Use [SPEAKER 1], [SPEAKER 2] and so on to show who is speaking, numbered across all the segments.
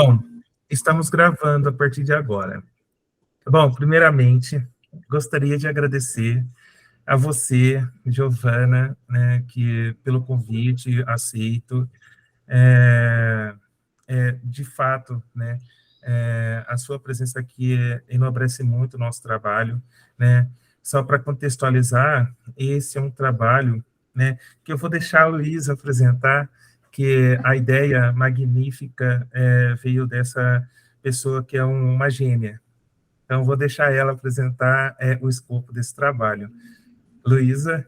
[SPEAKER 1] Bom, estamos gravando a partir de agora. Bom, primeiramente, gostaria de agradecer a você, Giovana, né, que pelo convite aceito. É, de fato, né, a sua presença aqui enobrece muito o nosso trabalho, né? Só para contextualizar, esse é um trabalho, né, que eu vou deixar a Luísa apresentar, que a ideia magnífica veio dessa pessoa que é uma gênia. Então, vou deixar ela apresentar o escopo desse trabalho. Luísa?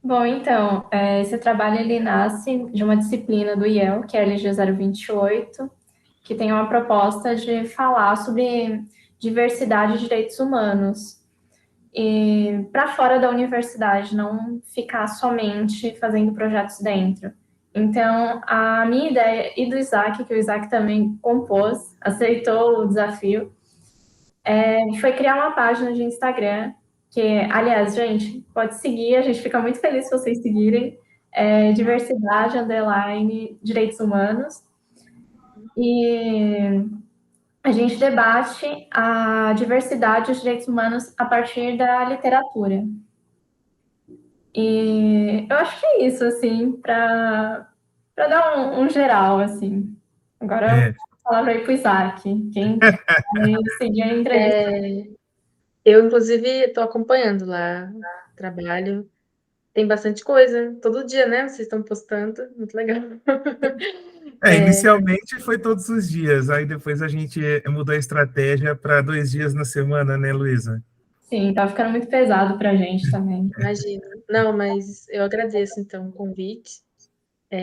[SPEAKER 2] Bom, então, esse trabalho ele nasce de uma disciplina do IEL, que é a LG 028, que tem uma proposta de falar sobre diversidade e direitos humanos. E para fora da universidade, não ficar somente fazendo projetos dentro. Então, a minha ideia, e do Isaac, que o Isaac também compôs, aceitou o desafio, foi criar uma página de Instagram, que, aliás, gente, pode seguir, a gente fica muito feliz se vocês seguirem, diversidade, underline, direitos humanos, e a gente debate a diversidade e os direitos humanos a partir da literatura. E eu acho que é isso, assim, para dar um geral, assim. Agora eu
[SPEAKER 1] É,
[SPEAKER 2] vou falar para ir para o Isaac, quem vai seguir a entrevista.
[SPEAKER 3] Eu, inclusive, estou acompanhando lá o trabalho. Tem bastante coisa, todo dia, né? Vocês estão postando, muito legal.
[SPEAKER 1] inicialmente foi todos os dias, aí depois a gente mudou a estratégia para 2 dias na semana, né, Luísa?
[SPEAKER 2] Sim, tá ficando muito pesado para a gente também.
[SPEAKER 3] Imagina. Não, mas eu agradeço, então, o convite.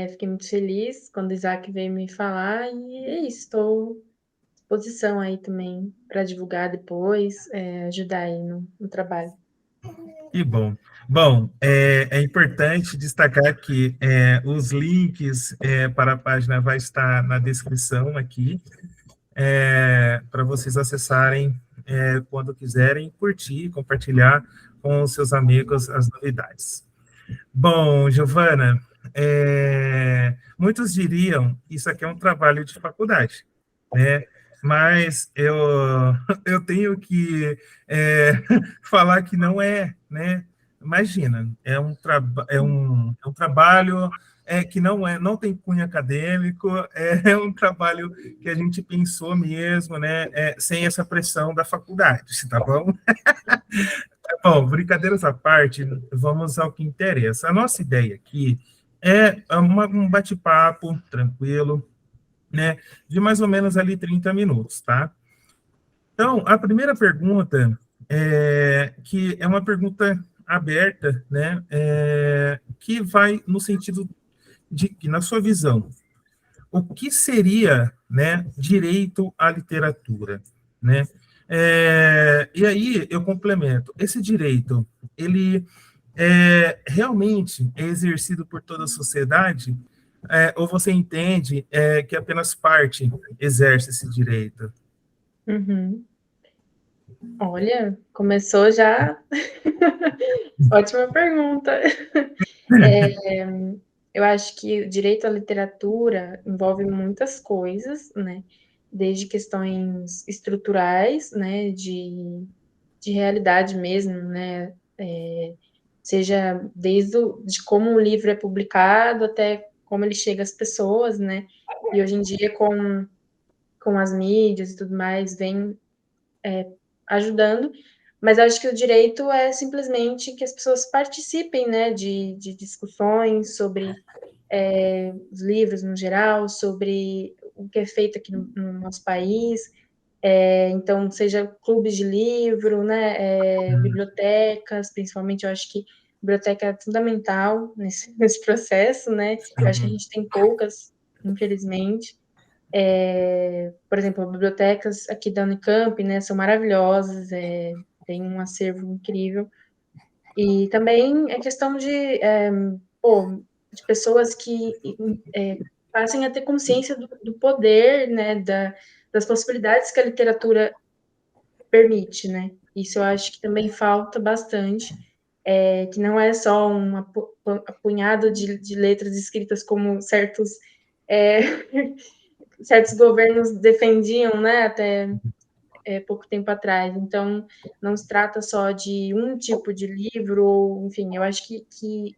[SPEAKER 3] Fiquei muito feliz quando o Isaac veio me falar e é isso, estou à disposição aí também para divulgar depois, ajudar aí no trabalho.
[SPEAKER 1] Que bom. Bom, é importante destacar que os links para a página vai estar na descrição aqui, para vocês acessarem quando quiserem, curtir, compartilhar com os seus amigos as novidades. Bom, Giovana, muitos diriam que isso aqui é um trabalho de faculdade, né? Mas eu tenho que falar que não é, né? Imagina, é um trabalho que não tem cunho acadêmico, é um trabalho que a gente pensou mesmo, né? Sem essa pressão da faculdade, tá bom? Bom, brincadeiras à parte, vamos ao que interessa. A nossa ideia aqui é um bate-papo tranquilo, né, de mais ou menos ali 30 minutos, tá? Então, a primeira pergunta, que é uma pergunta aberta, né, que vai no sentido de que, na sua visão, o que seria, né, direito à literatura, né? E aí eu complemento, esse direito, ele realmente é exercido por toda a sociedade, ou você entende que apenas parte exerce esse direito?
[SPEAKER 3] Uhum. Olha, começou já. Ótima pergunta. Eu acho que o direito à literatura envolve muitas coisas, né? Desde questões estruturais, né? De realidade mesmo, né? Seja de como o livro é publicado até como ele chega às pessoas, né? E hoje em dia, com as mídias e tudo mais, vem ajudando, mas acho que o direito é simplesmente que as pessoas participem, né, de discussões sobre os livros no geral, sobre o que é feito aqui no nosso país, então, seja clubes de livro, né, bibliotecas, principalmente, eu acho que biblioteca é fundamental nesse processo, né, eu acho que a
[SPEAKER 1] Sim.
[SPEAKER 3] gente tem poucas, infelizmente, por exemplo, bibliotecas aqui da Unicamp, né, são maravilhosas, tem um acervo incrível. E também é questão de pessoas que passem a ter consciência do poder, né, das possibilidades que a literatura permite, né? Isso eu acho que também falta bastante, que não é só um apunhado de letras escritas como certos certos governos defendiam, né, até pouco tempo atrás. Então, não se trata só de um tipo de livro, ou, enfim, eu acho que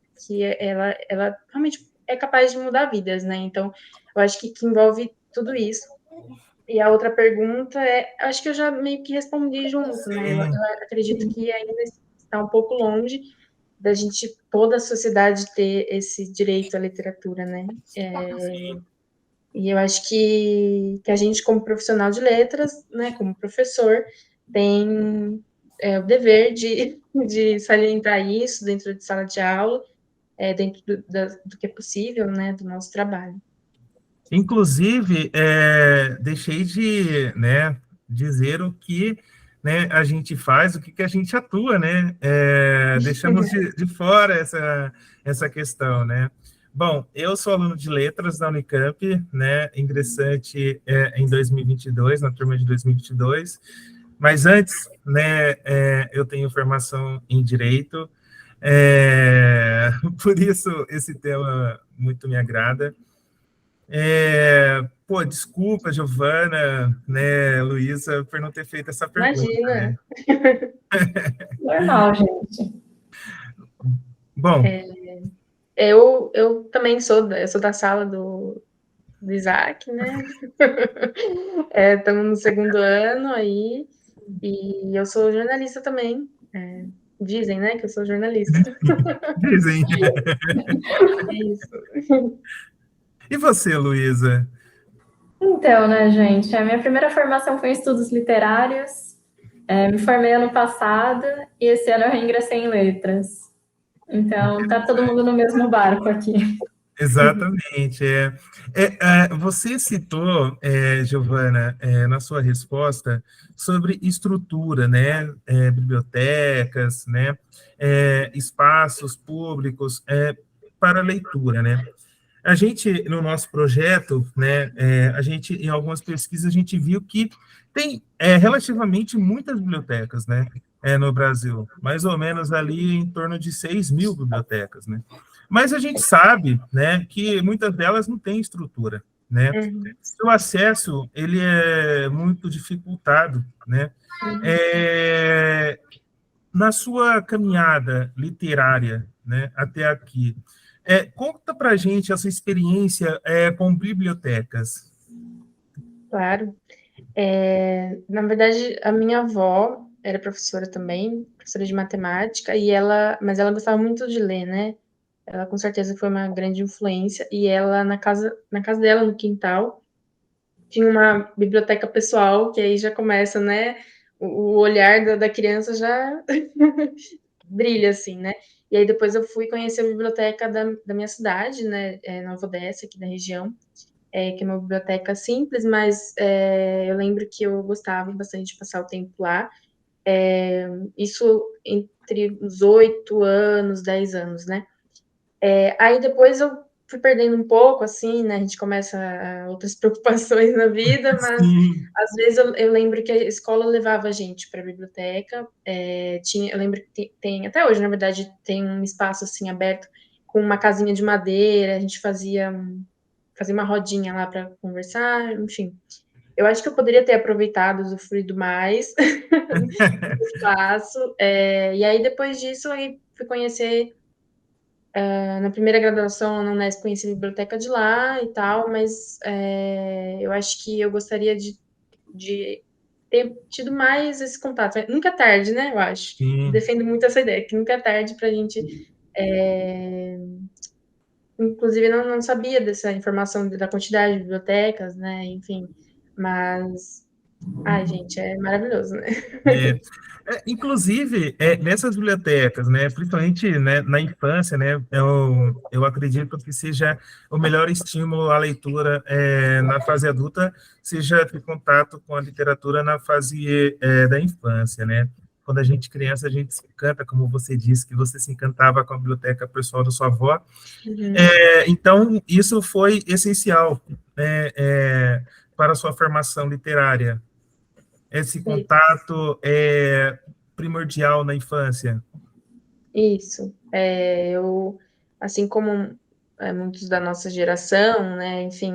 [SPEAKER 3] ela realmente é capaz de mudar vidas, né? Então, eu acho que envolve tudo isso. E a outra pergunta acho que eu já meio que respondi junto, né? Eu acredito que ainda está um pouco longe da gente, toda a sociedade, ter esse direito à literatura, né? E eu acho que a gente, como profissional de letras, né, como professor, tem o dever de salientar isso dentro de sala de aula, dentro do que é possível, né, do nosso trabalho.
[SPEAKER 1] Inclusive, deixei de, né, dizer o que, né, a gente faz, o que a gente atua, né? Deixamos de fora essa questão, né? Bom, eu sou aluno de letras da Unicamp, né, ingressante em 2022, na turma de 2022, mas antes, né, eu tenho formação em Direito, por isso esse tema muito me agrada. Pô, desculpa, Giovana, né, Luísa, por não ter feito essa pergunta,
[SPEAKER 3] Imagina!
[SPEAKER 1] né?
[SPEAKER 2] Normal, gente.
[SPEAKER 1] Bom,
[SPEAKER 3] Eu também eu sou da sala do Isaac, né? Estamos no segundo ano aí, e eu sou jornalista também. Dizem, né, que eu sou jornalista.
[SPEAKER 1] dizem.
[SPEAKER 3] É isso.
[SPEAKER 1] E você, Luísa?
[SPEAKER 2] Então, né, gente, a minha primeira formação foi em estudos literários, me formei ano passado e esse ano eu reingressei em letras. Então, tá todo mundo no mesmo barco aqui.
[SPEAKER 1] Exatamente. Você citou, Giovana, na sua resposta, sobre estrutura, né? Bibliotecas, né? Espaços públicos para leitura, né? A gente, no nosso projeto, né, a gente, em algumas pesquisas, a gente viu que tem relativamente muitas bibliotecas, né, no Brasil, mais ou menos ali em torno de 6.000 bibliotecas, né? Mas a gente sabe, né, que muitas delas não têm estrutura, né?
[SPEAKER 3] Uhum,
[SPEAKER 1] O acesso, ele é muito dificultado, né?
[SPEAKER 3] uhum.
[SPEAKER 1] É, na sua caminhada literária, né, até aqui, conta para a gente essa experiência com bibliotecas.
[SPEAKER 3] Claro. Na verdade, a minha avó era professora também, professora de matemática, mas ela gostava muito de ler, né? Ela com certeza foi uma grande influência, e ela, na casa dela, no quintal, tinha uma biblioteca pessoal, que aí já começa, né? O olhar da criança já brilha, assim, né? E aí depois eu fui conhecer a biblioteca da minha cidade, né? Nova Odessa, aqui da região, que é uma biblioteca simples, mas eu lembro que eu gostava bastante de passar o tempo lá. Isso entre os 8 anos, 10 anos, né? Aí depois eu fui perdendo um pouco, assim, né? A gente começa outras preocupações na vida, mas
[SPEAKER 1] Sim,
[SPEAKER 3] às vezes eu lembro que a escola levava a gente para a biblioteca. Eu lembro que tem, até hoje, na verdade, tem um espaço assim aberto com uma casinha de madeira. A gente fazia uma rodinha lá para conversar, enfim. Eu acho que eu poderia ter aproveitado, usufruído mais do espaço. E aí, depois disso, aí fui conhecer, na primeira graduação na Unesp, conheci a biblioteca de lá e tal, mas eu acho que eu gostaria de ter tido mais esse contato. Nunca é tarde, né? Eu acho. Eu
[SPEAKER 1] sim.
[SPEAKER 3] defendo muito essa ideia, que nunca é tarde para a gente. Inclusive, não sabia dessa informação da quantidade de bibliotecas, né? Enfim, mas. Ai, gente, é maravilhoso, né?
[SPEAKER 1] É, inclusive, nessas bibliotecas, né, principalmente, né, na infância, né, eu acredito que seja o melhor estímulo à leitura na fase adulta, seja ter contato com a literatura na fase da infância, né? Quando a gente criança, a gente se encanta, como você disse, que você se encantava com a biblioteca pessoal da sua avó.
[SPEAKER 3] Uhum.
[SPEAKER 1] Então, isso foi essencial, né, para a sua formação literária. Esse contato é primordial na infância.
[SPEAKER 3] Isso. Assim como muitos da nossa geração, né, enfim,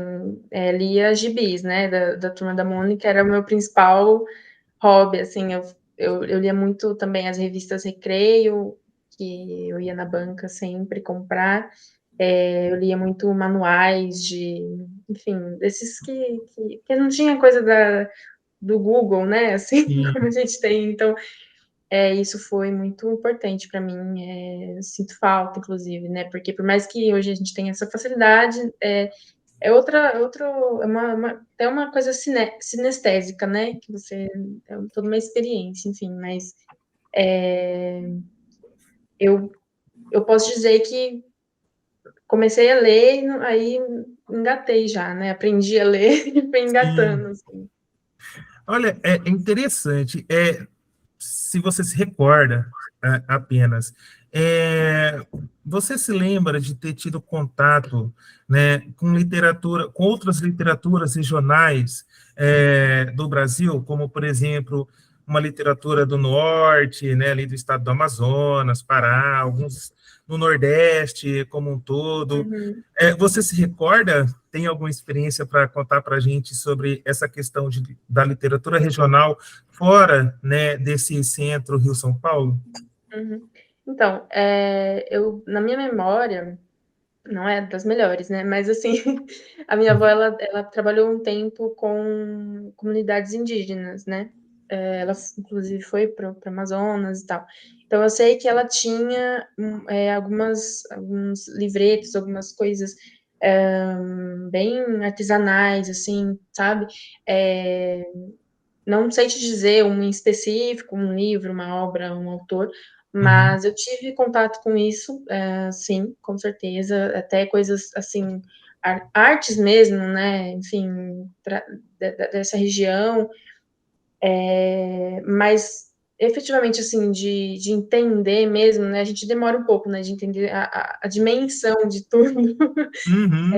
[SPEAKER 3] lia gibis, né, da Turma da Mônica, era o meu principal hobby, assim, eu lia muito também as revistas Recreio, que eu ia na banca sempre comprar, eu lia muito manuais enfim, desses que não tinha coisa do Google, né, assim,
[SPEAKER 1] Sim,
[SPEAKER 3] como a gente tem, então, isso foi muito importante para mim, sinto falta, inclusive, né, porque por mais que hoje a gente tenha essa facilidade, é uma coisa sinestésica, né, que você, toda uma experiência, enfim, mas eu, eu posso dizer que comecei a ler, e aí engatei já, né, aprendi a ler e fui
[SPEAKER 1] sim.
[SPEAKER 3] engatando, assim.
[SPEAKER 1] Olha, é interessante. Se você se recorda apenas, é, você se lembra de ter tido contato, né, com literatura, com outras literaturas regionais do Brasil, como, por exemplo, uma literatura do norte, né, ali do estado do Amazonas, Pará, alguns no Nordeste como um todo.
[SPEAKER 3] Uhum.
[SPEAKER 1] Você se recorda? Tem alguma experiência para contar para a gente sobre essa questão da literatura regional fora, né, desse centro Rio-São Paulo?
[SPEAKER 3] Uhum. Então, na minha memória, não é das melhores, né, mas assim, a minha avó, ela trabalhou um tempo com comunidades indígenas, né, ela inclusive foi para o Amazonas e tal. Então eu sei que ela tinha alguns livretos, algumas coisas bem artesanais, assim, sabe? É, não sei te dizer um em específico, um livro, uma obra, um autor,
[SPEAKER 1] Uhum,
[SPEAKER 3] mas eu tive contato com isso, sim, com certeza, até coisas assim, artes mesmo, né? Enfim, dessa região, mas efetivamente assim de entender mesmo, né? A gente demora um pouco, né? De entender a dimensão de tudo.
[SPEAKER 1] uhum,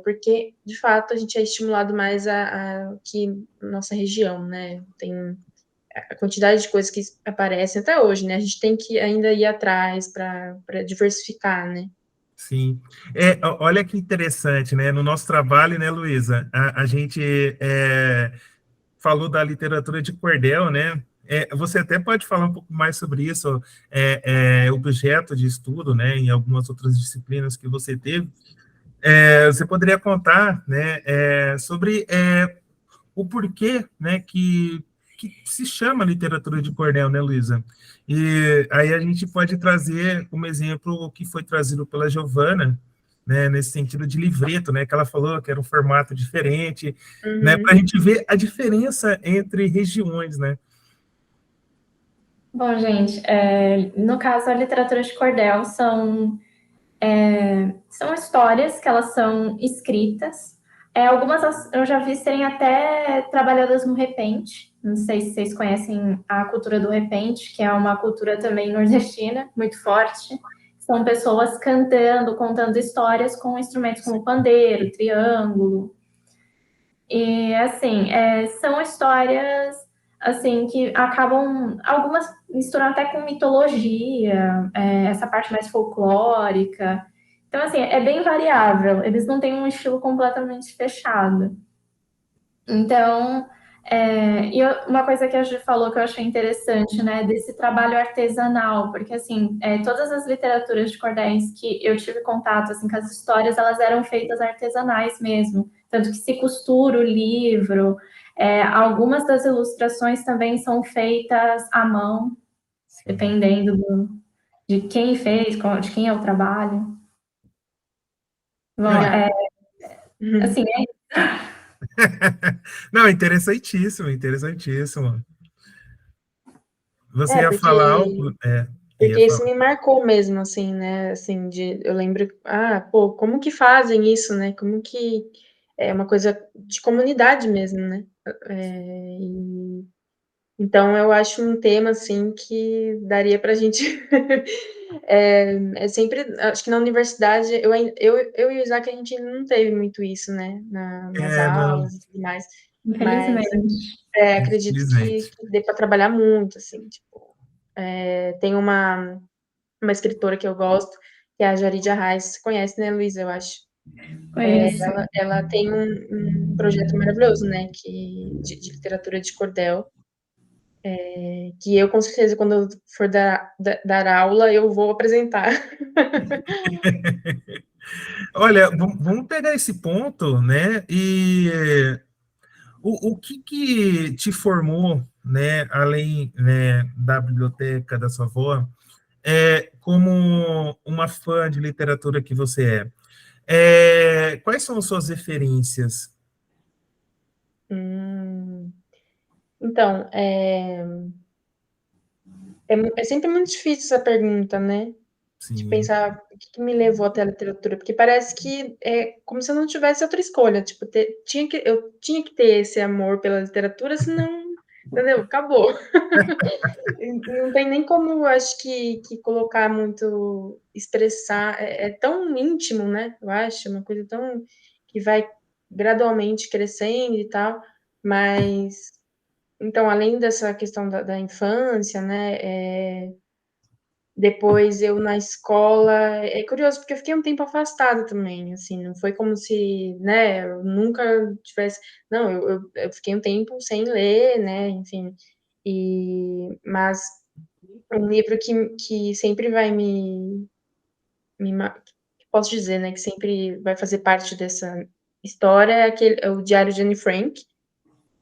[SPEAKER 3] Porque, de fato, a gente é estimulado mais a que nossa região, né? Tem a quantidade de coisas que aparecem até hoje, né? A gente tem que ainda ir atrás para diversificar, né?
[SPEAKER 1] sim. Olha que interessante, né? No nosso trabalho, né, Luísa, a gente falou da literatura de cordel, né? Você até pode falar um pouco mais sobre isso, objeto de estudo, né, em algumas outras disciplinas que você teve. Você poderia contar, né, sobre o porquê, né, que se chama literatura de cordel, né, Luísa? E aí a gente pode trazer como exemplo o que foi trazido pela Giovana, né, nesse sentido de livreto, né, que ela falou que era um formato diferente, né, para a
[SPEAKER 3] Uhum,
[SPEAKER 1] gente ver a diferença entre regiões, né?
[SPEAKER 2] Bom, gente, no caso, a literatura de cordel são histórias que elas são escritas. Algumas eu já vi serem até trabalhadas no repente. Não sei se vocês conhecem a cultura do repente, que é uma cultura também nordestina, muito forte. São pessoas cantando, contando histórias com instrumentos como pandeiro, triângulo. E assim, são histórias assim que acabam algumas misturam até com mitologia, essa parte mais folclórica. Então assim, é bem variável. Eles não têm um estilo completamente fechado. Então, uma coisa que a Ju falou que eu achei interessante, né, desse trabalho artesanal, porque assim, todas as literaturas de cordéis que eu tive contato, assim, com as histórias, elas eram feitas artesanais mesmo, tanto que se costura o livro, algumas das ilustrações também são feitas à mão,
[SPEAKER 1] Sim.
[SPEAKER 2] dependendo de quem fez, de quem é o trabalho. Bom,
[SPEAKER 1] Não,
[SPEAKER 3] legal. Uhum.
[SPEAKER 2] assim,
[SPEAKER 1] não, interessantíssimo, interessantíssimo. Você ia falar
[SPEAKER 3] Porque
[SPEAKER 1] algo? Ia
[SPEAKER 3] porque isso
[SPEAKER 1] falar.
[SPEAKER 3] me marcou mesmo, assim, né? Assim, eu lembro, pô, como que fazem isso, né? Como que é uma coisa de comunidade mesmo, né? Então, eu acho um tema, assim, que daria para a gente. Sempre. Acho que na universidade, eu e o Isaac, a gente não teve muito isso, né? Nas
[SPEAKER 1] Não,
[SPEAKER 3] aulas e tudo mais. Mas
[SPEAKER 2] infelizmente.
[SPEAKER 3] acredito que
[SPEAKER 1] infelizmente.
[SPEAKER 3] dê para trabalhar muito, assim. Tipo, tem uma escritora que eu gosto, que é a Jaridia Reis. Você conhece, né, Luísa, eu acho.
[SPEAKER 2] Conheço.
[SPEAKER 3] Ela tem um projeto maravilhoso, né, de literatura de cordel, que eu, com certeza, quando eu for dar aula, eu vou apresentar.
[SPEAKER 1] Olha, vamos pegar esse ponto, né? E o que te formou, né, além, né, da biblioteca da sua avó, como uma fã de literatura que você é? Quais são as suas referências?
[SPEAKER 3] Hum, então, é sempre muito difícil essa pergunta, né? De
[SPEAKER 1] Sim.
[SPEAKER 3] pensar o que me levou até a literatura, porque parece que é como se eu não tivesse outra escolha, tipo, eu tinha que ter esse amor pela literatura, senão, entendeu? Acabou. Não tem nem como, eu acho que colocar muito, expressar, é tão íntimo, né? Eu acho, uma coisa tão que vai gradualmente crescendo e tal, mas então, além dessa questão da infância, né? Depois eu na escola, é curioso porque eu fiquei um tempo afastada também, assim, não foi como se, né, eu nunca tivesse, não, eu fiquei um tempo sem ler, né, enfim, mas um livro que sempre vai posso dizer, né, que sempre vai fazer parte dessa história é o Diário de Anne Frank,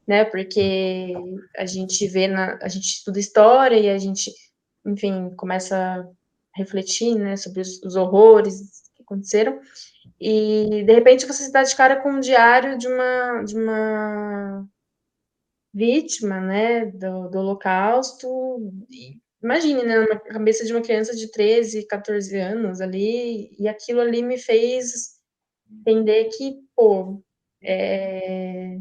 [SPEAKER 3] né, porque a gente estuda história e a gente, enfim, começa a refletir, né, sobre os horrores que aconteceram, e de repente você se dá de cara com um diário de uma vítima, né, do Holocausto. E imagine, né, na cabeça de uma criança de 13, 14 anos ali, e aquilo ali me fez entender que, pô, é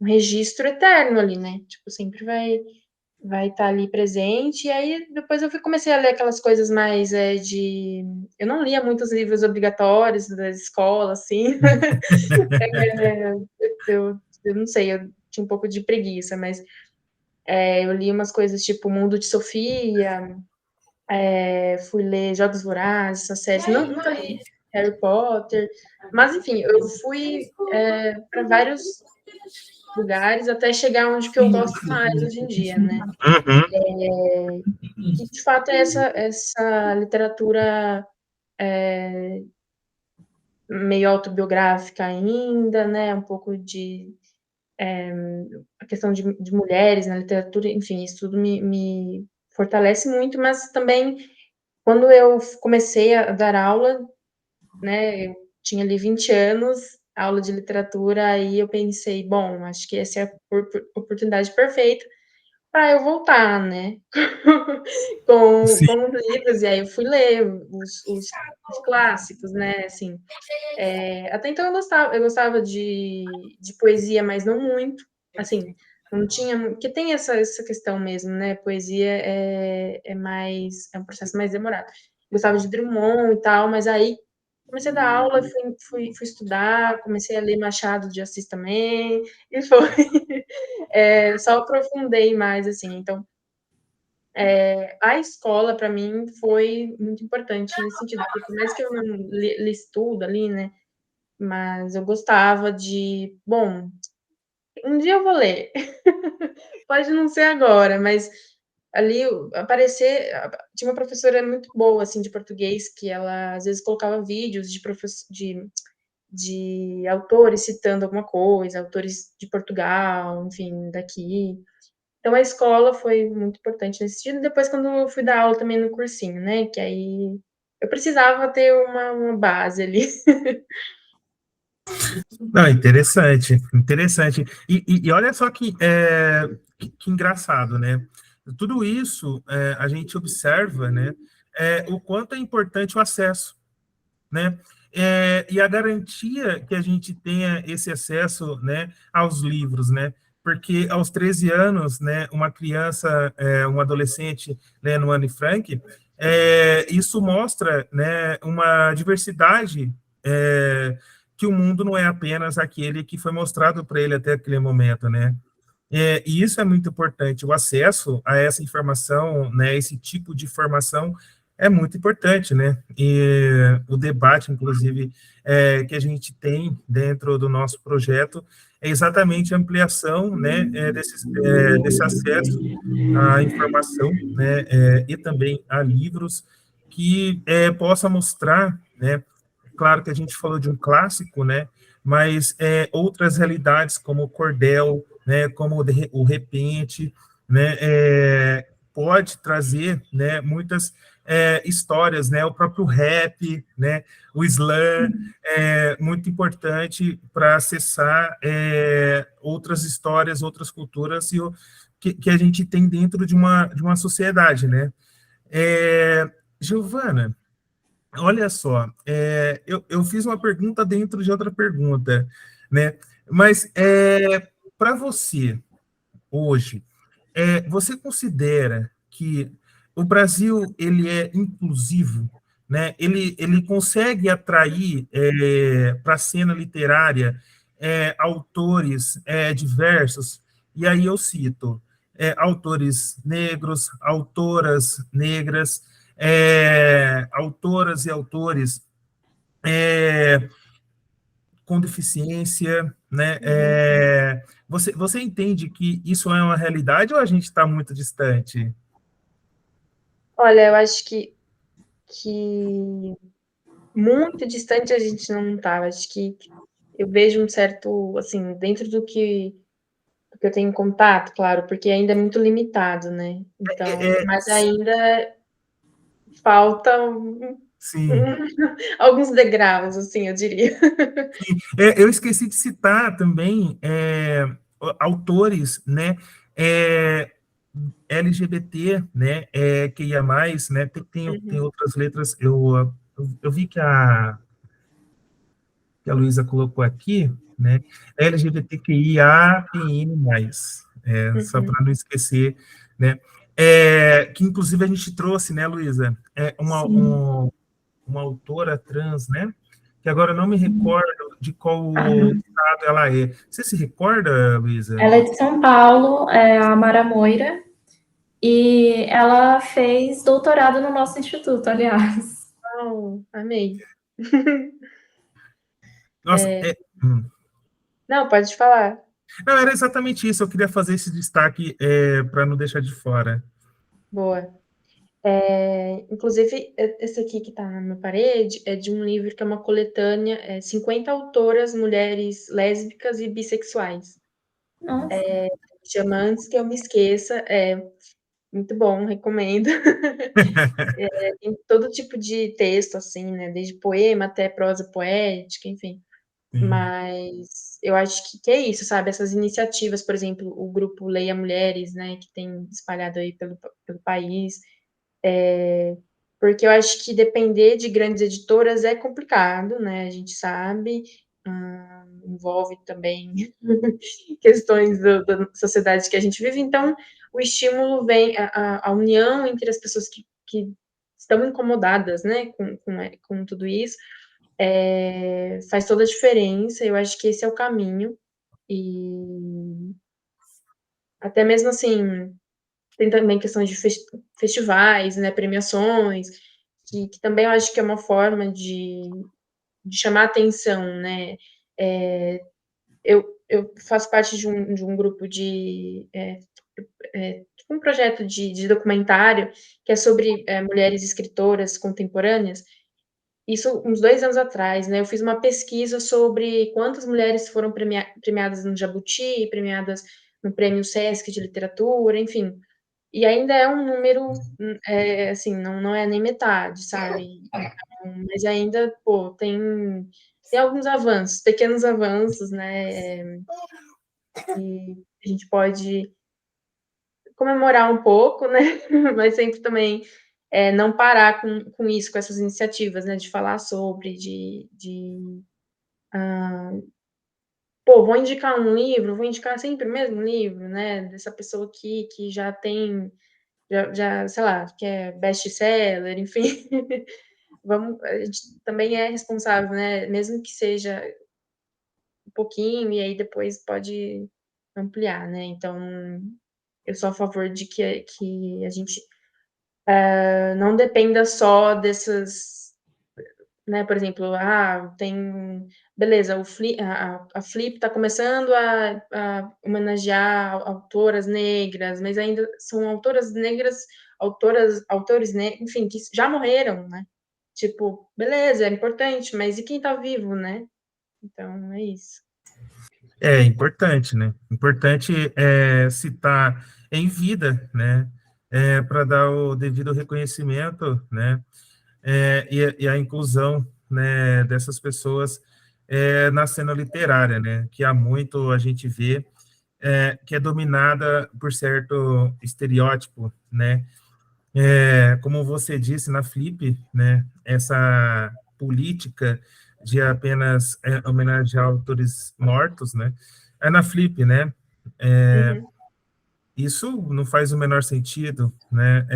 [SPEAKER 3] um registro eterno ali, né? Tipo, sempre vai estar ali presente. E aí depois comecei a ler aquelas coisas mais de. Eu não lia muitos livros obrigatórios da escola, assim. Eu não sei, eu tinha um pouco de preguiça, mas eu li umas coisas tipo Mundo de Sofia, fui ler Jogos Vorazes, essas séries. Não, nunca li Harry Potter, mas enfim, eu fui para vários lugares até chegar onde que eu gosto mais hoje em dia, né?
[SPEAKER 1] Uhum.
[SPEAKER 3] Que de fato é essa literatura meio autobiográfica ainda, né? Um pouco de a questão de mulheres na literatura, enfim, isso tudo me fortalece muito, mas também quando eu comecei a dar aula, né? Eu tinha ali 20 anos, aula de literatura, aí eu pensei, bom, acho que essa é a oportunidade perfeita para eu voltar, né,
[SPEAKER 1] Sim.
[SPEAKER 3] com os livros, e aí eu fui ler os clássicos, né, assim, até então eu gostava de poesia, mas não muito, assim, não tinha, porque tem essa questão mesmo, né, poesia é um processo mais demorado. Gostava de Drummond e tal, mas aí comecei a dar aula, fui estudar, comecei a ler Machado de Assis também, e foi, só aprofundei mais, assim, então a escola para mim foi muito importante nesse sentido, porque por mais que eu não li tudo ali, né, mas eu gostava de, bom, um dia eu vou ler, pode não ser agora, mas ali aparecer, tinha uma professora muito boa assim de português que ela às vezes colocava vídeos de autores citando alguma coisa, autores de Portugal, enfim, daqui. Então a escola foi muito importante nesse sentido. Depois, quando eu fui dar aula também no cursinho, né? Que aí eu precisava ter uma base ali.
[SPEAKER 1] Não, interessante, interessante. E olha só que engraçado, né? Tudo isso a gente observa, né? O quanto é importante o acesso, né? E a garantia que a gente tenha esse acesso, né, aos livros, né? Porque aos 13 anos, né, uma criança, um adolescente, né, no Anne Frank, isso mostra, né, uma diversidade, que o mundo não é apenas aquele que foi mostrado para ele até aquele momento, né? E isso é muito importante, o acesso a essa informação, né, esse tipo de formação é muito importante, né? E o debate, inclusive, que a gente tem dentro do nosso projeto é exatamente a ampliação, né, desse acesso à informação, né, e também a livros que possa mostrar, né, claro que a gente falou de um clássico, né, mas outras realidades como o cordel, né, como o repente, né, pode trazer, né, muitas histórias, né, o próprio rap, né, o slam, é muito importante para acessar outras histórias, outras culturas e que a gente tem dentro de uma sociedade, né. Giovana, olha só, eu fiz uma pergunta dentro de outra pergunta, né? Mas para você, hoje, você considera que o Brasil ele é inclusivo, né? Ele consegue atrair para a cena literária autores diversos, e aí eu cito autores negros, autoras negras, autoras e autores é, com deficiência, né?
[SPEAKER 3] Uhum.
[SPEAKER 1] Você entende que isso é uma realidade ou a gente está muito distante?
[SPEAKER 3] Olha, eu acho que muito distante a gente não tá. Acho que eu vejo um certo, assim, dentro do que eu tenho contato, claro, porque ainda é muito limitado, né? Então,
[SPEAKER 1] É,
[SPEAKER 3] mas ainda faltam
[SPEAKER 1] sim.
[SPEAKER 3] alguns degraus, assim, eu diria.
[SPEAKER 1] Eu esqueci de citar também autores, né? É, LGBT, né? Que ia mais, né? Tem
[SPEAKER 3] Uhum,
[SPEAKER 1] outras letras. Eu vi que a Luísa colocou aqui, né? LGBTQIAPN+, só
[SPEAKER 3] uhum,
[SPEAKER 1] para não esquecer, né? Que inclusive a gente trouxe, né, Luísa?
[SPEAKER 2] Sim.
[SPEAKER 1] Uma autora trans, né? Que agora eu não me recordo de qual
[SPEAKER 2] Ah,
[SPEAKER 1] estado ela é. Você se recorda, Luísa?
[SPEAKER 2] ela é de São Paulo, é a Mara Moira, e ela fez doutorado no nosso instituto, aliás.
[SPEAKER 3] uau, amei.
[SPEAKER 1] Nossa,
[SPEAKER 3] Não, pode falar.
[SPEAKER 1] não, era exatamente isso. Eu queria fazer esse destaque para não deixar de fora.
[SPEAKER 3] Boa. Inclusive, esse aqui que está na minha parede é de um livro que é uma coletânea, 50 autoras mulheres lésbicas e bissexuais.
[SPEAKER 2] Nossa,
[SPEAKER 3] Chama Antes que eu me esqueça. É muito bom, recomendo. Tem todo tipo de texto, assim, né? Desde poema até prosa poética, enfim.
[SPEAKER 1] Sim,
[SPEAKER 3] Mas eu acho que é isso, sabe? Essas iniciativas, por exemplo, o grupo Leia Mulheres, né? Que tem espalhado aí pelo país. Porque eu acho que depender de grandes editoras é complicado, né? A gente sabe, envolve também questões da sociedade que a gente vive. Então, o estímulo vem, a união entre as pessoas que estão incomodadas, né, com tudo isso, faz toda a diferença. Eu acho que esse é o caminho. E até mesmo assim, tem também questões de festivais, né, premiações, que também eu acho que é uma forma de chamar atenção, né? Eu faço parte de um grupo tipo um projeto de documentário que é sobre mulheres escritoras contemporâneas. Isso uns 2 anos atrás, né? Eu fiz uma pesquisa sobre quantas mulheres foram premiadas no Jabuti, premiadas no Prêmio Sesc de Literatura, enfim. E ainda é um número, assim, não é nem metade, sabe? Então, mas ainda, pô, tem alguns avanços, pequenos avanços, né? E a gente pode comemorar um pouco, né? Mas sempre também não parar com isso, com essas iniciativas, né? De falar sobre, pô, vou indicar um livro, vou indicar sempre o mesmo livro, né? Dessa pessoa aqui que já tem, já sei lá, que é best-seller, enfim. Vamos, a gente também é responsável, né? Mesmo que seja um pouquinho, e aí depois pode ampliar, né? Então, eu sou a favor de que a gente não dependa só dessas, né, por exemplo, tem, beleza, a Flip está começando a homenagear autoras negras, mas ainda são autoras negras, autores negros, enfim, que já morreram, né? Tipo, beleza, é importante, mas e quem está vivo, né? Então, é isso.
[SPEAKER 1] É importante, né? Importante citar em vida, né? Para dar o devido reconhecimento, né? E a inclusão, né, dessas pessoas na cena literária, né? Que há muito a gente vê que é dominada por certo estereótipo, né? Como você disse na Flip, né? Essa política de apenas homenagear autores mortos, né? É na Flip, né?
[SPEAKER 3] Uhum.
[SPEAKER 1] Isso não faz o menor sentido, né?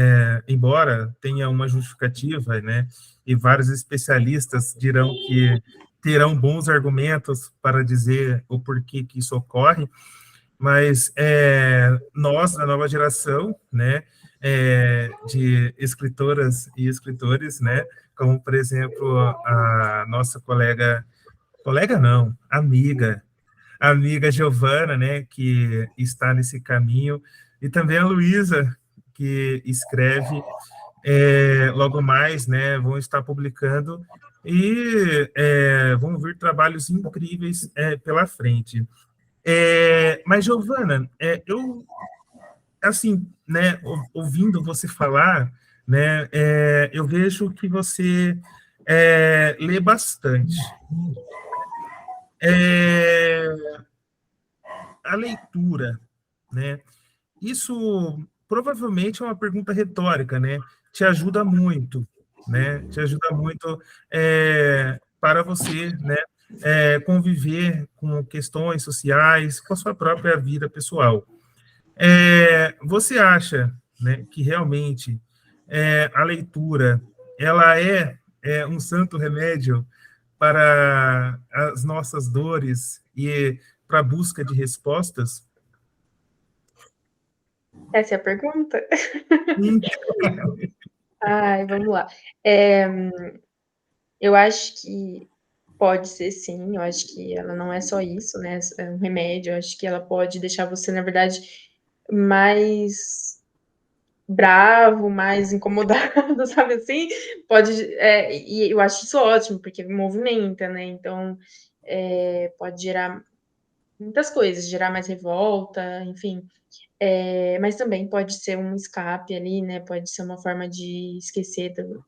[SPEAKER 1] Embora tenha uma justificativa, né? E vários especialistas dirão que terão bons argumentos para dizer o porquê que isso ocorre, mas nós, da nova geração, né? De escritoras e escritores, né? Como, por exemplo, a nossa colega não, amiga Giovana, né, que está nesse caminho, e também a Luísa, que escreve, logo mais, né, vão estar publicando, e vão vir trabalhos incríveis pela frente. Mas, Giovana, eu, assim, né, ouvindo você falar, né, eu vejo que você lê bastante. É, a leitura, né? Isso provavelmente é uma pergunta retórica, né? Te ajuda muito, né? Te ajuda muito para você, né? Conviver com questões sociais, com a sua própria vida pessoal. Você acha, né, que realmente a leitura ela é um santo remédio para as nossas dores e para a busca de respostas?
[SPEAKER 3] Essa é a pergunta?
[SPEAKER 1] Sim.
[SPEAKER 3] Ai, vamos lá. Eu acho que pode ser sim, eu acho que ela não é só isso, né, é um remédio, eu acho que ela pode deixar você, na verdade, mais bravo, mais incomodado, sabe assim? Pode, e eu acho isso ótimo, porque movimenta, né, então, pode gerar muitas coisas, gerar mais revolta, enfim, mas também pode ser um escape ali, né, pode ser uma forma de esquecer do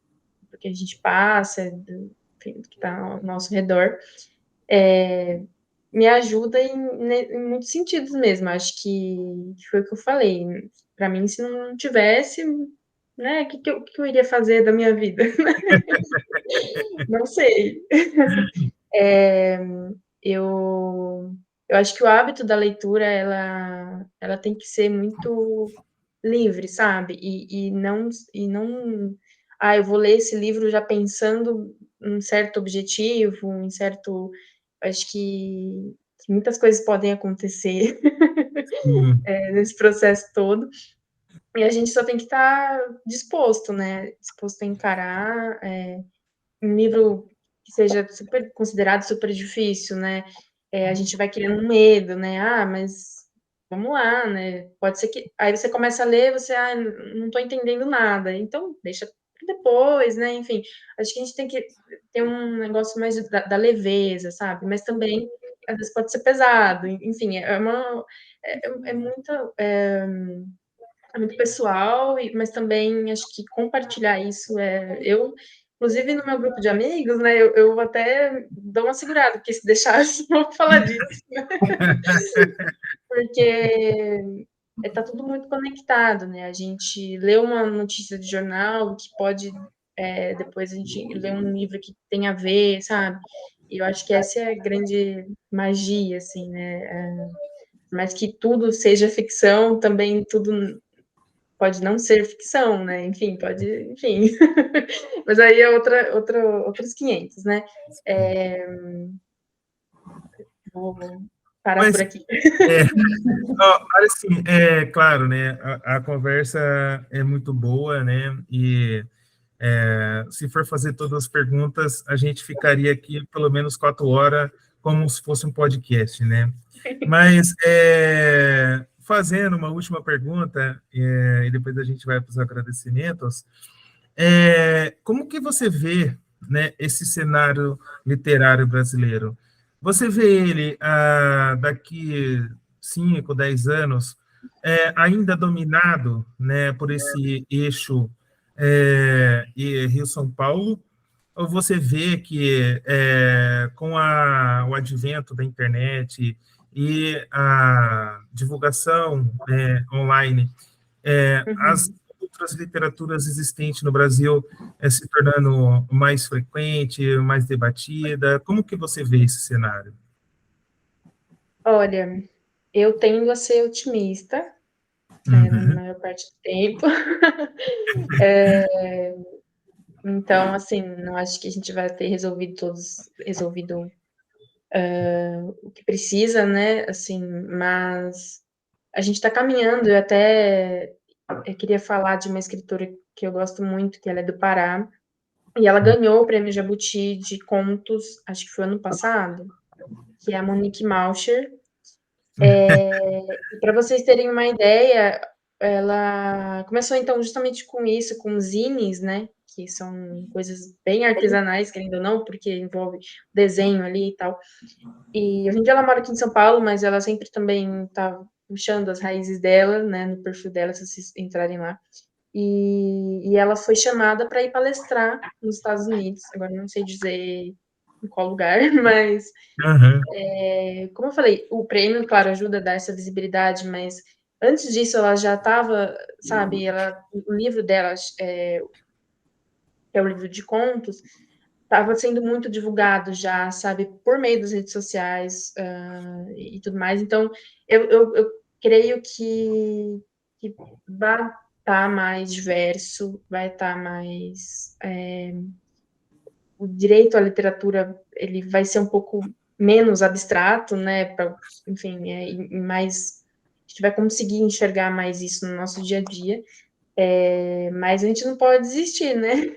[SPEAKER 3] que a gente passa, enfim, do que está ao nosso redor. Me ajuda em muitos sentidos mesmo. Acho que foi o que eu falei. Para mim, se não tivesse, né, que eu iria fazer da minha vida? Não sei. É, eu, eu acho que o hábito da leitura, ela tem que ser muito livre, sabe? E não, eu vou ler esse livro já pensando em certo objetivo, em certo, acho que muitas coisas podem acontecer
[SPEAKER 1] Sim,
[SPEAKER 3] nesse processo todo, e a gente só tem que estar disposto, né? Disposto a encarar um livro que seja super considerado super difícil, né? A gente vai criando um medo, né? Mas vamos lá, né? Pode ser que aí você começa a ler, você não estou entendendo nada, então deixa depois, né? Enfim, acho que a gente tem que ter um negócio mais da leveza, sabe? Mas também às vezes pode ser pesado, enfim, é muito é muito pessoal, mas também acho que compartilhar isso eu, inclusive no meu grupo de amigos, né, eu até dou uma segurada, porque se deixar, eu não vou falar disso, porque tá tudo muito conectado, né? A gente lê uma notícia de jornal que pode, depois a gente lê um livro que tem a ver, sabe? E eu acho que essa é a grande magia, assim, né? Mas que tudo seja ficção, também tudo pode não ser ficção, né? Enfim, pode, enfim. Mas aí é outros 500, né?
[SPEAKER 1] sim.
[SPEAKER 3] Vou parar
[SPEAKER 1] Mas,
[SPEAKER 3] por aqui.
[SPEAKER 1] olha assim, é claro, né? A conversa é muito boa, né? E se for fazer todas as perguntas, a gente ficaria aqui pelo menos 4 horas, como se fosse um podcast, né? Mas, fazendo uma última pergunta, e depois a gente vai para os agradecimentos, como que você vê, né, esse cenário literário brasileiro? Você vê ele daqui 5, 10 anos ainda dominado, né, por esse eixo Rio-São Paulo? Ou você vê que com o advento da internet e a divulgação online, as
[SPEAKER 3] Uhum.
[SPEAKER 1] outras literaturas existentes no Brasil se tornando mais frequente, mais debatida? Como que você vê esse cenário?
[SPEAKER 3] Olha, eu tendo a ser otimista, na
[SPEAKER 1] Uhum,
[SPEAKER 3] maior parte do tempo. Então, assim, não acho que a gente vai ter resolvido o que precisa, né? Assim, mas a gente está caminhando. Eu queria falar de uma escritora que eu gosto muito, que ela é do Pará, e ela ganhou o prêmio Jabuti de contos, acho que foi ano passado, que é a Monique Malcher. E para vocês terem uma ideia, ela começou então justamente com isso, com zines, né? Que são coisas bem artesanais, querendo ou não, porque envolve desenho ali e tal. E hoje em dia ela mora aqui em São Paulo, mas ela sempre também tá puxando as raízes dela, né, no perfil dela, se vocês entrarem lá. E ela foi chamada para ir palestrar nos Estados Unidos. Agora não sei dizer em qual lugar, mas
[SPEAKER 1] uhum,
[SPEAKER 3] como eu falei, o prêmio, claro, ajuda a dar essa visibilidade, mas antes disso ela já estava, sabe, o livro dela, que é o livro de contos, estava sendo muito divulgado já, sabe, por meio das redes sociais e tudo mais. Então, eu creio que vai estar mais diverso, vai estar mais o direito à literatura ele vai ser um pouco menos abstrato, né? Enfim, e mais a gente vai conseguir enxergar mais isso no nosso dia a dia. Mas a gente não pode desistir, né?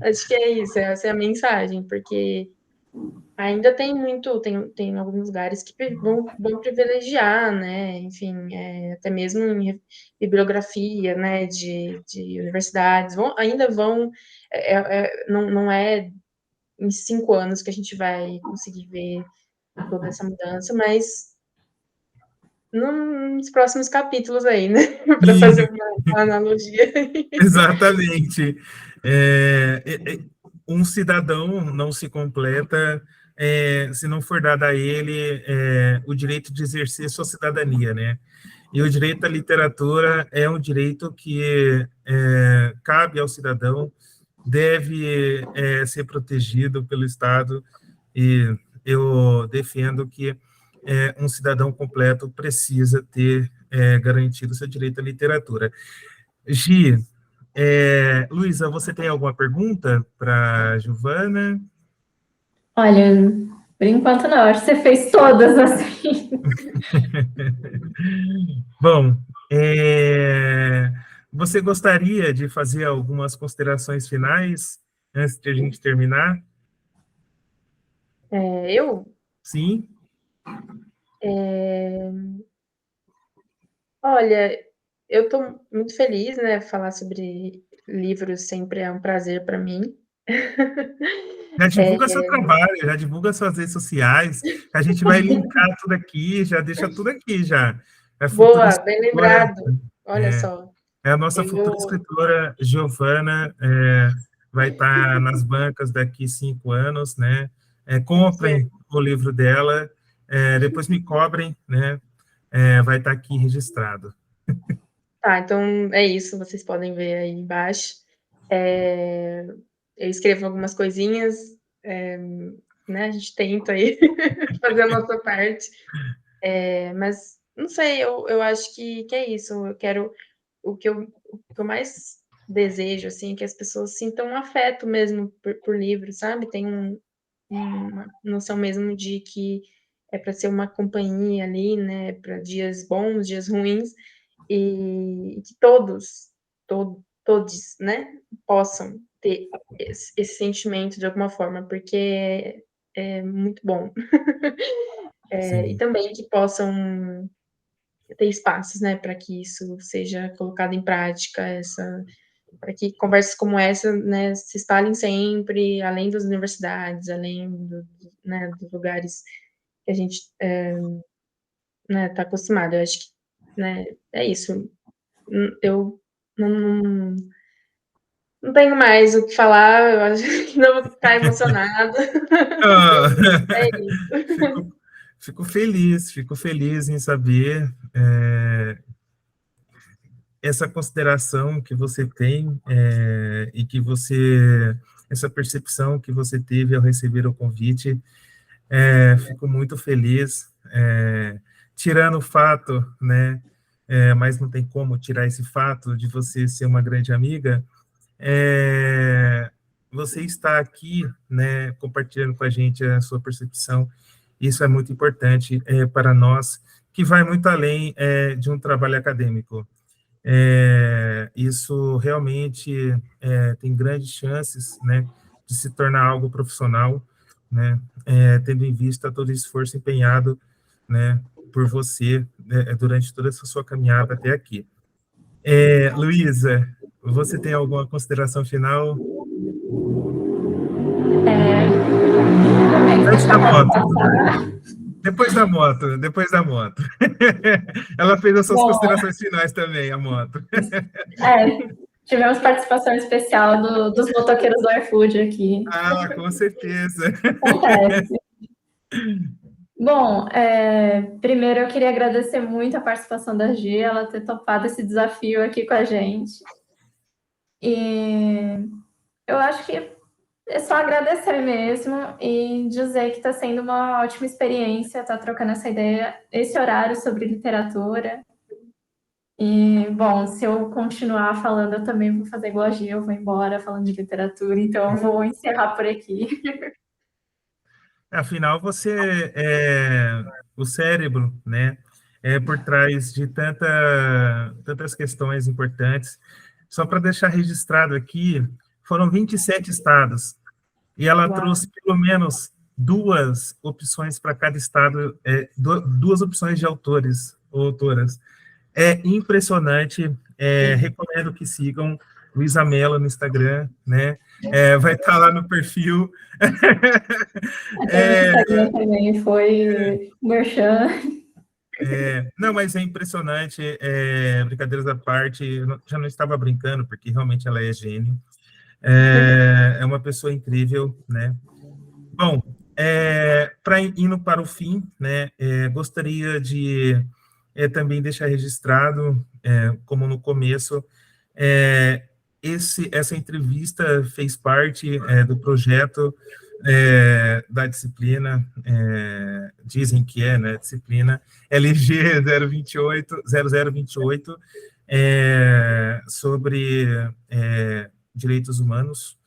[SPEAKER 3] Acho que é isso, essa é a mensagem, porque ainda tem alguns lugares que vão privilegiar, né? Enfim, até mesmo em bibliografia, né? De universidades, ainda vão. Não é em 5 anos que a gente vai conseguir ver toda essa mudança, mas nos próximos capítulos aí, né? Para fazer
[SPEAKER 1] sim,
[SPEAKER 3] uma analogia.
[SPEAKER 1] exatamente. Um cidadão não se completa se não for dado a ele o direito de exercer sua cidadania, né? E o direito à literatura é um direito que cabe ao cidadão, deve ser protegido pelo Estado, e eu defendo que um cidadão completo precisa ter garantido seu direito à literatura. Gi, Luísa, você tem alguma pergunta para Giovana?
[SPEAKER 2] Olha, por enquanto não, acho que você fez todas assim.
[SPEAKER 1] Bom, você gostaria de fazer algumas considerações finais antes de a gente terminar?
[SPEAKER 3] Eu,
[SPEAKER 1] Sim?
[SPEAKER 3] olha, eu estou muito feliz, né? Falar sobre livros sempre é um prazer para mim.
[SPEAKER 1] Já divulga seu trabalho, já divulga suas redes sociais, a gente vai linkar tudo aqui, já deixa tudo aqui já. É futura
[SPEAKER 3] Boa, bem
[SPEAKER 1] escritora,
[SPEAKER 3] lembrado. Olha
[SPEAKER 1] é,
[SPEAKER 3] só,
[SPEAKER 1] é a nossa futura
[SPEAKER 3] eu
[SPEAKER 1] escritora Giovana, vai estar nas bancas daqui 5 anos, né? Comprem o livro dela, depois me cobrem, né? Vai estar aqui registrado.
[SPEAKER 3] Tá, então é isso, vocês podem ver aí embaixo. É, eu escrevo algumas coisinhas, é, né? A gente tenta aí fazer a nossa parte. Mas não sei, eu acho que é isso. Eu quero o que eu mais desejo assim, é que as pessoas sintam um afeto mesmo por livros, sabe? Tem uma noção mesmo de que é para ser uma companhia ali, né, para dias bons, dias ruins, e que todos, né, possam ter esse sentimento de alguma forma, porque é muito bom. E
[SPEAKER 1] Sim,
[SPEAKER 3] também que possam ter espaços, né, para que isso seja colocado em prática, para que conversas como essa, né, se espalhem sempre, além das universidades, além né, dos lugares que a gente, né, tá acostumado. Eu acho que, né, é isso. Eu não, não tenho mais o que falar, eu acho que não vou ficar emocionada.
[SPEAKER 1] ah,
[SPEAKER 3] É isso.
[SPEAKER 1] fico, fico feliz em saber essa consideração que você tem e que essa percepção que você teve ao receber o convite. Fico muito feliz, tirando o fato, né? Mas não tem como tirar esse fato de você ser uma grande amiga. Você está aqui, né, compartilhando com a gente a sua percepção. Isso é muito importante para nós, que vai muito além de um trabalho acadêmico. Isso realmente tem grandes chances, né, de se tornar algo profissional, né, tendo em vista todo o esforço empenhado, né, por você durante toda essa sua caminhada até aqui. Luísa, você tem alguma consideração final?
[SPEAKER 2] Também,
[SPEAKER 1] Antes
[SPEAKER 2] deixa
[SPEAKER 1] da
[SPEAKER 2] eu
[SPEAKER 1] moto,
[SPEAKER 2] passar.
[SPEAKER 1] depois da moto. Ela fez as suas
[SPEAKER 2] Bom,
[SPEAKER 1] considerações finais também, a moto.
[SPEAKER 2] tivemos participação especial dos motoqueiros do iFood aqui.
[SPEAKER 1] Ah, com certeza.
[SPEAKER 2] Acontece. Bom, primeiro eu queria agradecer muito a participação da Gia, ela ter topado esse desafio aqui com a gente. E eu acho que é só agradecer mesmo e dizer que está sendo uma ótima experiência estar trocando essa ideia, esse horário sobre literatura. E, bom, se eu continuar falando, eu também vou fazer igual a Gia, eu vou embora falando de literatura, então eu vou encerrar por aqui.
[SPEAKER 1] Afinal, você o cérebro, né, por trás de tantas questões importantes. Só para deixar registrado aqui, foram 27 estados, e ela
[SPEAKER 2] Uau!
[SPEAKER 1] trouxe pelo menos duas opções para cada estado, duas opções de autores ou autoras. É impressionante, recomendo que sigam Luísa Mello no Instagram, né? Vai estar lá no perfil.
[SPEAKER 2] Até no
[SPEAKER 1] É,
[SPEAKER 2] Instagram também foi merchan.
[SPEAKER 1] não, mas é impressionante, brincadeiras à parte, eu já não estava brincando, porque realmente ela é gênio. É uma pessoa incrível, né? Bom, indo para o fim, né, gostaria de também deixar registrado, como no começo, é, essa entrevista fez parte do projeto da disciplina, dizem que né, disciplina LG 0028, sobre direitos humanos,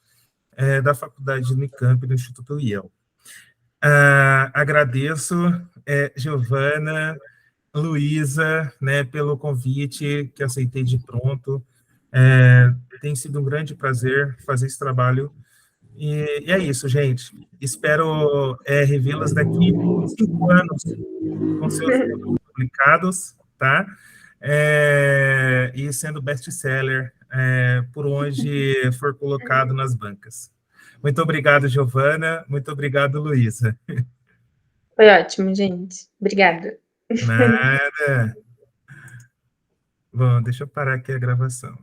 [SPEAKER 1] da Faculdade de Unicamp do Instituto IEL. Agradeço, Giovana, Luísa, né, pelo convite que aceitei de pronto. Tem sido um grande prazer fazer esse trabalho. E é isso, gente. Espero revê-las daqui 5 anos com seus livros publicados, tá? E sendo best-seller por onde for colocado nas bancas. Muito obrigado, Giovana. Muito obrigado, Luísa.
[SPEAKER 3] Foi ótimo, gente. Obrigada.
[SPEAKER 1] Nada. Bom, deixa eu parar aqui a gravação.